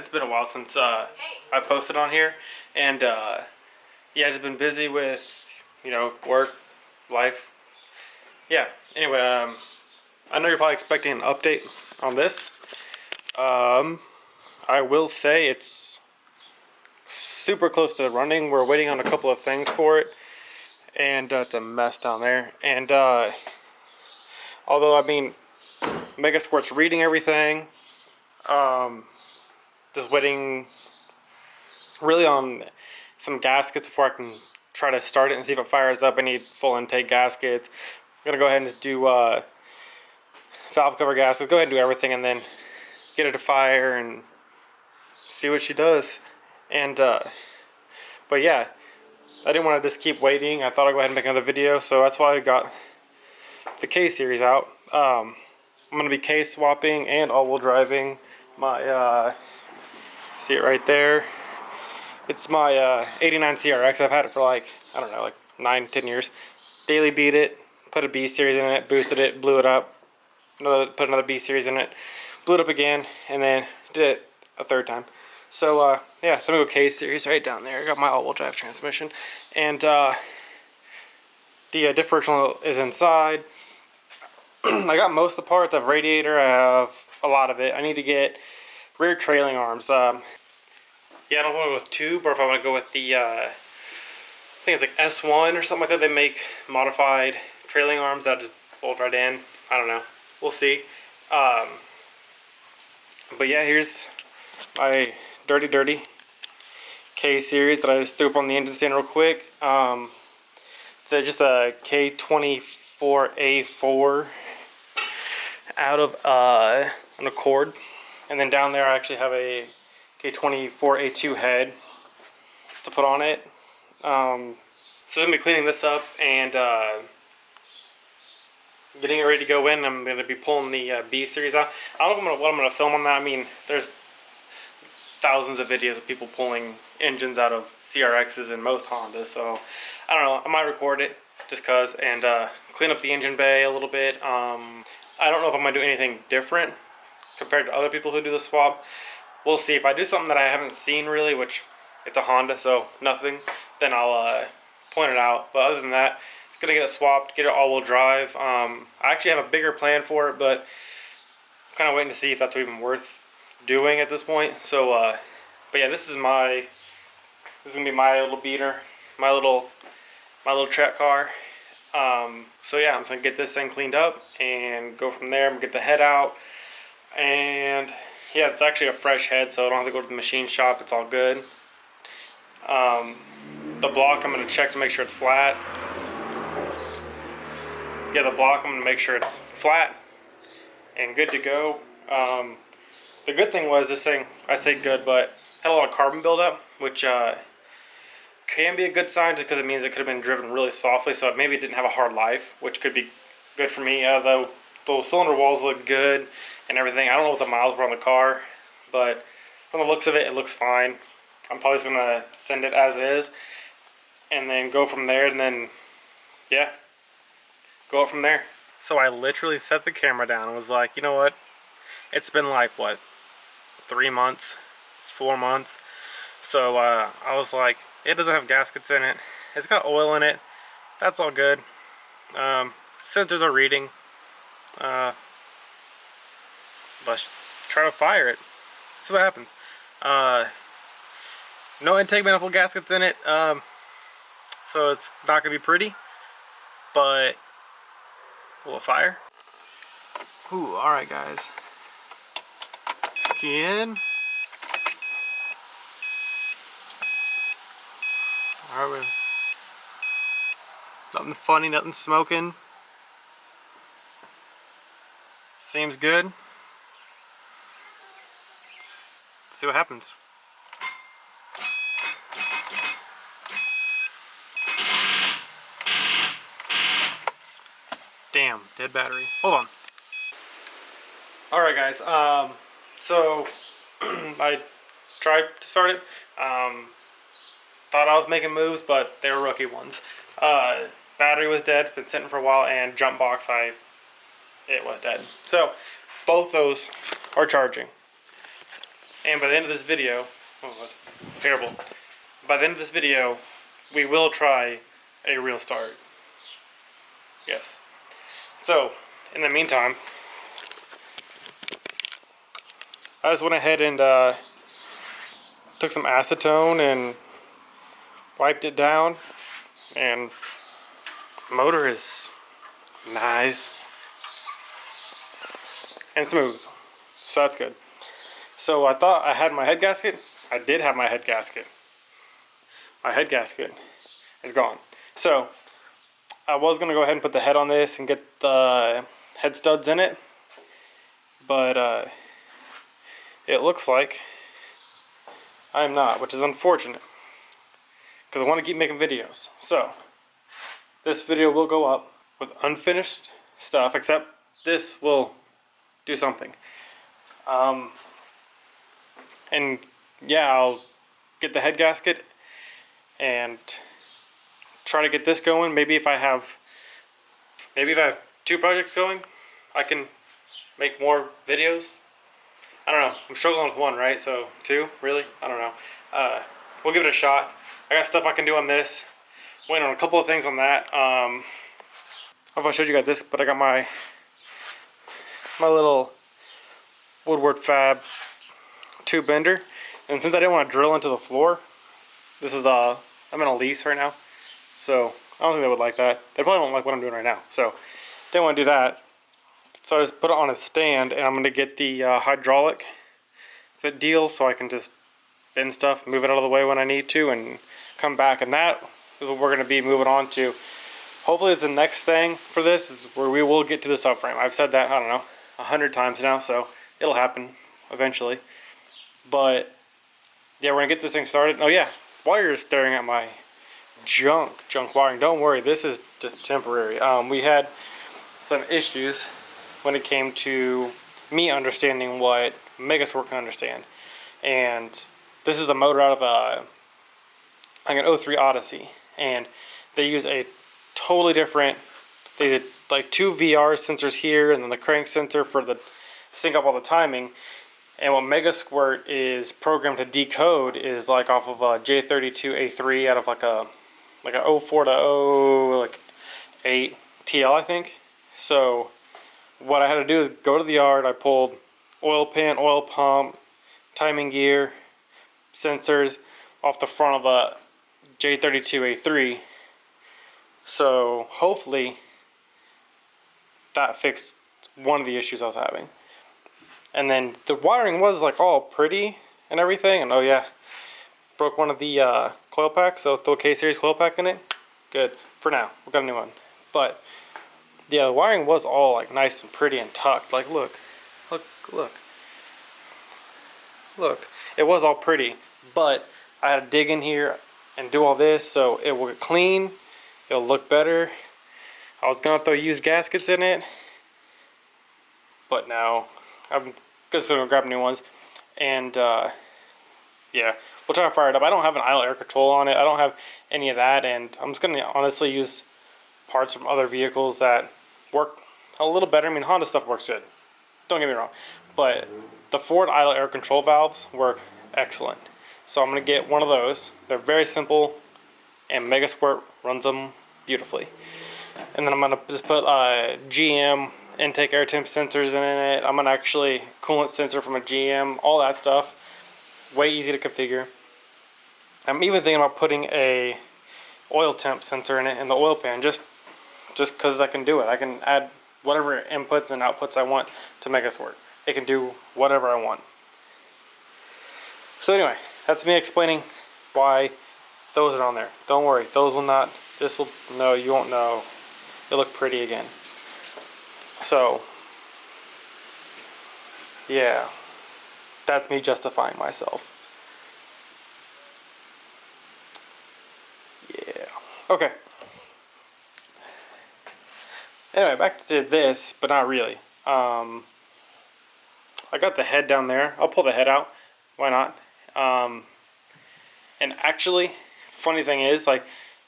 It's been a while since I posted on here, and yeah, I've just been busy with, work, life. Yeah, anyway, I know you're probably expecting an update on this. I will say it's super close to running. We're waiting on a couple of things for it, and it's a mess down there. And although, I mean, Mega Squirt's reading everything, just waiting really on some gaskets before I can try to start it and see if it fires up. I need full intake gaskets. I'm gonna go ahead and just do valve cover gaskets, go ahead and do everything, and then get it to fire and see what she does. And but yeah, I didn't want to just keep waiting. I thought I'd go ahead and make another video, so that's why I got the K series out. I'm gonna be K swapping and all-wheel driving my see it right there, it's my 89 CRX. I've had it for like, I don't know, like 9-10 years. Daily beat it, put a B series in it, boosted it, blew it up, put another B series in it, blew it up again, and then did it a third time. So yeah, so I'm gonna go K series right down there. I got my all-wheel drive transmission, and the differential is inside. I got most of the parts. I have radiator, I have a lot of it. I need to get rear trailing arms. Yeah, I don't want to go with tube, or if I want to go with the, I think it's like S1 or something like that. They make modified trailing arms that just bolt right in. I don't know. We'll see. But yeah, here's my dirty K series that I just threw up on the engine stand real quick. It's just a K24A4 out of an Accord. And then down there I actually have a K24A2 head to put on it. So I'm going to be cleaning this up and getting it ready to go in. I'm going to be pulling the B series out. I don't know what I'm going to film on that. I mean, there's thousands of videos of people pulling engines out of CRXs and most Hondas. So I don't know. I might record it just because, and clean up the engine bay a little bit. I don't know if I'm going to do anything different compared to other people who do the swap. We'll see. If I do something that I haven't seen really, which it's a Honda, so nothing, then I'll point it out. But other than that, it's going to get it swapped, get it all-wheel drive. I actually have a bigger plan for it, but I'm kind of waiting to see if that's even worth doing at this point. So, but yeah, this is going to be my little beater, my little track car. So yeah, I'm just going to get this thing cleaned up and go from there. I'm going to get the head out. And yeah, it's actually a fresh head, so I don't have to go to the machine shop. It's all good. The block, I'm going to check to make sure it's flat. Yeah, the block, I'm going to make sure it's flat and good to go. The good thing was this thing, I say good, but had a lot of carbon buildup, which can be a good sign just because it means it could have been driven really softly, so maybe it didn't have a hard life, which could be good for me. The cylinder walls look good and everything. I don't know what the miles were on the car, but from the looks of it, it looks fine. I'm probably just gonna send it as is and then go from there, and then yeah, go up from there. So I literally set the camera down and was like, you know what, it's been like what, 3 months, 4 months. So I was like, it doesn't have gaskets in it, it's got oil in it, that's all good. Sensors are reading. Let's try to fire it, see what happens. No intake manifold gaskets in it, so it's not gonna be pretty, but will it fire? Ooh, alright guys, key in. Alright, nothing funny, nothing smoking. Seems good. Let's see what happens. Damn, dead battery. Hold on. Alright guys, so I tried to start it. Thought I was making moves, but they were rookie ones. Battery was dead, been sitting for a while, and jump box, it was dead. So both those are charging. And by the end of this video, oh, that's terrible. By the end of this video, we will try a real start. Yes. So, in the meantime, I just went ahead and took some acetone and wiped it down, and the motor is nice and smooth, so that's good. So I thought I had my head gasket. I did have my head gasket. My head gasket is gone. So I was gonna go ahead and put the head on this and get the head studs in it, but it looks like I'm not, which is unfortunate because I want to keep making videos. So this video will go up with unfinished stuff, except this will do something. And yeah, I'll get the head gasket and try to get this going. Maybe if I have 2 projects going, I can make more videos. I don't know. I'm struggling with 1, right? So 2, really? I don't know. We'll give it a shot. I got stuff I can do on this. Waiting on a couple of things on that. I don't know if I showed you guys this, but I got my little Woodward Fab tube bender, and since I didn't want to drill into the floor, this is I'm in a lease right now, so I don't think they would like that. They probably won't like what I'm doing right now, so didn't want to do that. So I just put it on a stand, and I'm going to get the hydraulic fit deal so I can just bend stuff, move it out of the way when I need to, and come back. And that is what we're going to be moving on to. Hopefully it's the next thing for this, is where we will get to the subframe. I've said that, I don't know, 100 times now, so it'll happen eventually. But yeah, we're going to get this thing started. Oh yeah, while you're staring at my junk wiring, don't worry, this is just temporary. We had some issues when it came to me understanding what Megasword can understand. And this is a motor out of like an 03 Odyssey, and they use a totally different, they did like 2 VR sensors here, and then the crank sensor for the sync up all the timing. And what Megasquirt is programmed to decode is like off of a J32 A3 out of like a 04 to 08 TL, I think. So what I had to do is go to the yard. I pulled oil pan, oil pump, timing gear, sensors off the front of a J32 A3. So hopefully that fixed one of the issues I was having. And then the wiring was like all pretty and everything. And oh yeah, broke one of the coil packs. So throw a K-series coil pack in it. Good for now. We got a new one. But yeah, the wiring was all like nice and pretty and tucked. Like look. It was all pretty, but I had to dig in here and do all this so it will get clean. It'll look better. I was gonna throw used gaskets in it, but now I'm just gonna grab new ones. And yeah, we'll try to fire it up. I don't have an idle air control on it. I don't have any of that, and I'm just gonna honestly use parts from other vehicles that work a little better. I mean, Honda stuff works good, don't get me wrong, but the Ford idle air control valves work excellent. So I'm gonna get one of those. They're very simple, and Megasquirt runs them beautifully. And then I'm gonna just put GM intake air temp sensors in it. I'm gonna actually coolant sensor from a GM, all that stuff. Way easy to configure. I'm even thinking about putting a oil temp sensor in it in the oil pan, just because I can do it. I can add whatever inputs and outputs I want to Megasquirt. It can do whatever I want. So anyway, that's me explaining why those are on there. Don't worry, those will not, this will, no, you won't know. It'll look pretty again. So, yeah, that's me justifying myself. Yeah, okay. Anyway, back to this, but not really. I got the head down there. I'll pull the head out. Why not? And actually, funny thing is, like,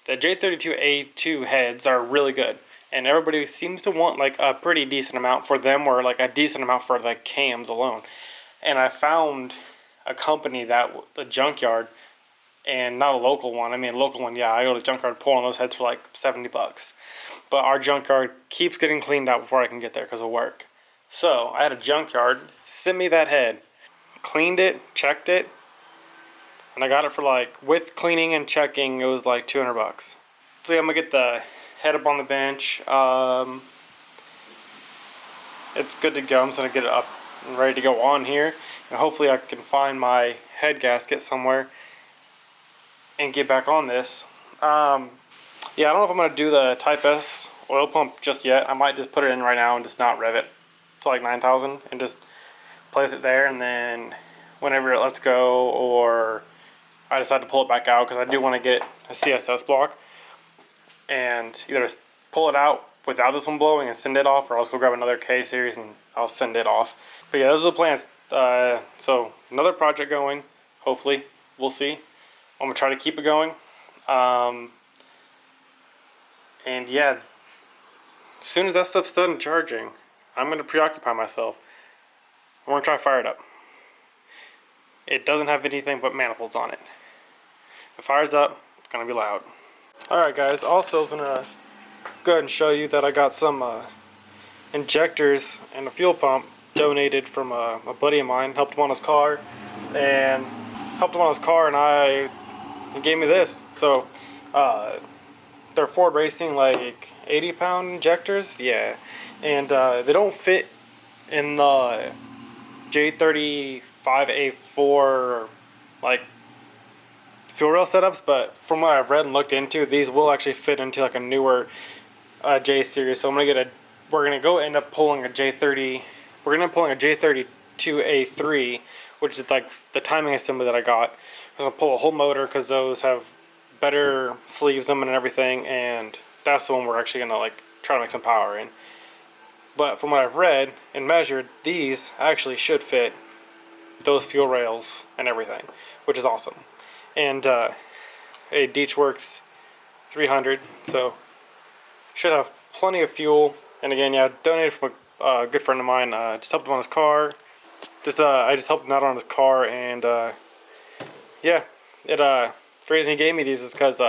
the J32A2 heads are really good. And everybody seems to want, like, a pretty decent amount for them, or, like, a decent amount for the cams alone. And I found a company that the junkyard, and not a local one. I mean, a local one, yeah, I go to the junkyard pulling those heads for like $70. But our junkyard keeps getting cleaned out before I can get there because of work. So I had a junkyard send me that head, cleaned it, checked it, and I got it for like, with cleaning and checking, it was like $200. So yeah, I'm gonna get the head up on the bench. It's good to go. I'm just gonna get it up and ready to go on here, and hopefully I can find my head gasket somewhere and get back on this. Yeah, I don't know if I'm gonna do the Type S oil pump just yet. I might just put it in right now and just not rev it to like 9,000 and just play with it there, and then whenever it lets go, or I decide to pull it back out, because I do want to get a CSS block, and either pull it out without this one blowing and send it off, or I'll just go grab another K series and I'll send it off. But yeah, those are the plans. So another project going, hopefully. We'll see. I'm gonna try to keep it going. And yeah, as soon as that stuff's done charging, I'm gonna preoccupy myself. I'm gonna try to fire it up. It doesn't have anything but manifolds on it. If it fires up, it's gonna be loud. Alright guys, also gonna go ahead and show you that I got some injectors and a fuel pump donated from a buddy of mine. Helped him on his car, and he gave me this. So they're Ford Racing, like 80-pound injectors, yeah, and they don't fit in the J35 A4 like fuel rail setups, but from what I've read and looked into, these will actually fit into like a newer J series. So we're gonna go end up pulling a J30. We're gonna pulling a J32A3, which is like the timing assembly that I got. I'm gonna pull a whole motor because those have better sleeves in them and everything, and that's the one we're actually gonna like try to make some power in. But from what I've read and measured, these actually should fit those fuel rails and everything, which is awesome. And a Deechworks 300, so should have plenty of fuel. And again, yeah, donated from a good friend of mine. Just helped him on his car. I just helped him out on his car, and yeah, the reason he gave me these is because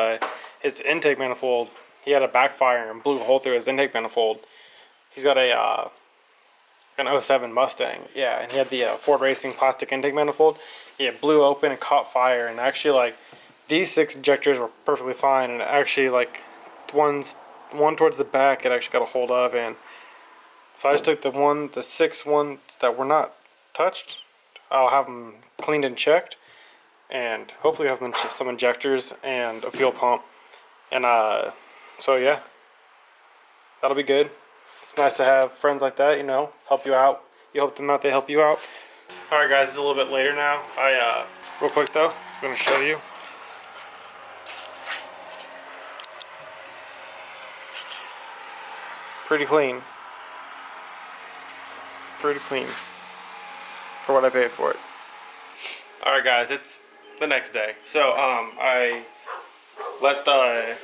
his intake manifold, he had a backfire and blew a hole through his intake manifold. He's got an '07 Mustang, yeah, and he had the Ford Racing plastic intake manifold. It blew open and caught fire, and actually, like, these 6 injectors were perfectly fine, and actually, like, one towards the back, it actually got a hold of, and so I just took the 6 ones that were not touched. I'll have them cleaned and checked, and hopefully have some injectors and a fuel pump, and so yeah, that'll be good. It's nice to have friends like that, you know, help you out. You help them out, they help you out. Alright guys, it's a little bit later now. Real quick though, just gonna show you. Pretty clean. Pretty clean. For what I paid for it. Alright guys, it's the next day. So, I let the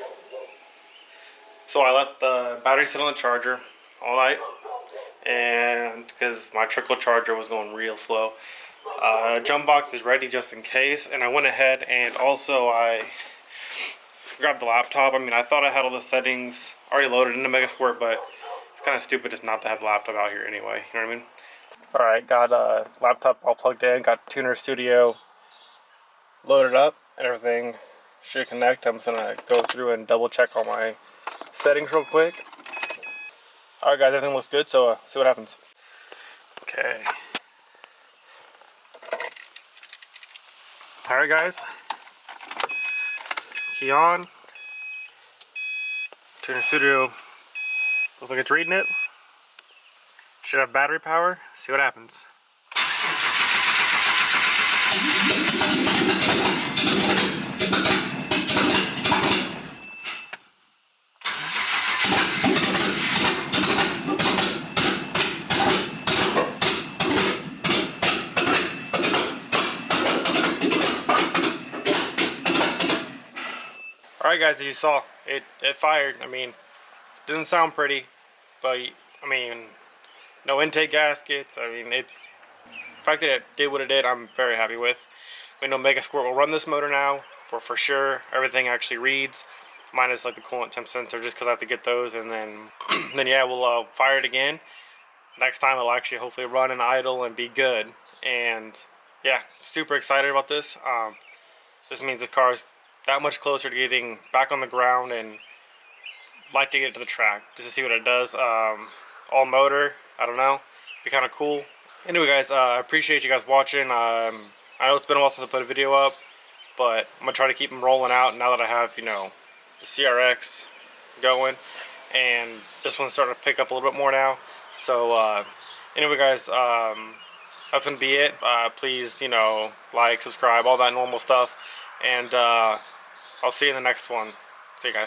battery sit on the charger all night, and because my trickle charger was going real slow. Jump box is ready just in case, and I went ahead and also I grabbed the laptop. I mean, I thought I had all the settings already loaded into Megasquirt, but it's kind of stupid just not to have the laptop out here anyway, you know what I mean? Alright, got a laptop all plugged in, got Tuner Studio loaded up, and everything should connect. I'm just gonna go through and double check all my settings real quick. Alright guys, everything looks good, so see what happens. Okay. Alright guys. Key on. Tuner Studio looks like it's reading it. Should have battery power. See what happens. Alright guys, as you saw, it fired. I mean, doesn't sound pretty, but I mean, no intake gaskets. I mean, it's fact that it did what it did, I'm very happy with. We know Mega Squirt will run this motor now, for sure. Everything actually reads, minus like the coolant temp sensor, just because I have to get those, and then yeah, we'll fire it again. Next time it'll actually hopefully run and idle and be good. And yeah, super excited about this. This means this car's that much closer to getting back on the ground, and like to get it to the track just to see what it does. All motor, I don't know, be kind of cool. Anyway guys, I appreciate you guys watching. I know it's been a while since I put a video up, but I'm gonna try to keep them rolling out now that I have, you know, the CRX going, and this one's starting to pick up a little bit more now. So anyway guys, that's gonna be it. Please, you know, like, subscribe, all that normal stuff, and I'll see you in the next one. See you guys.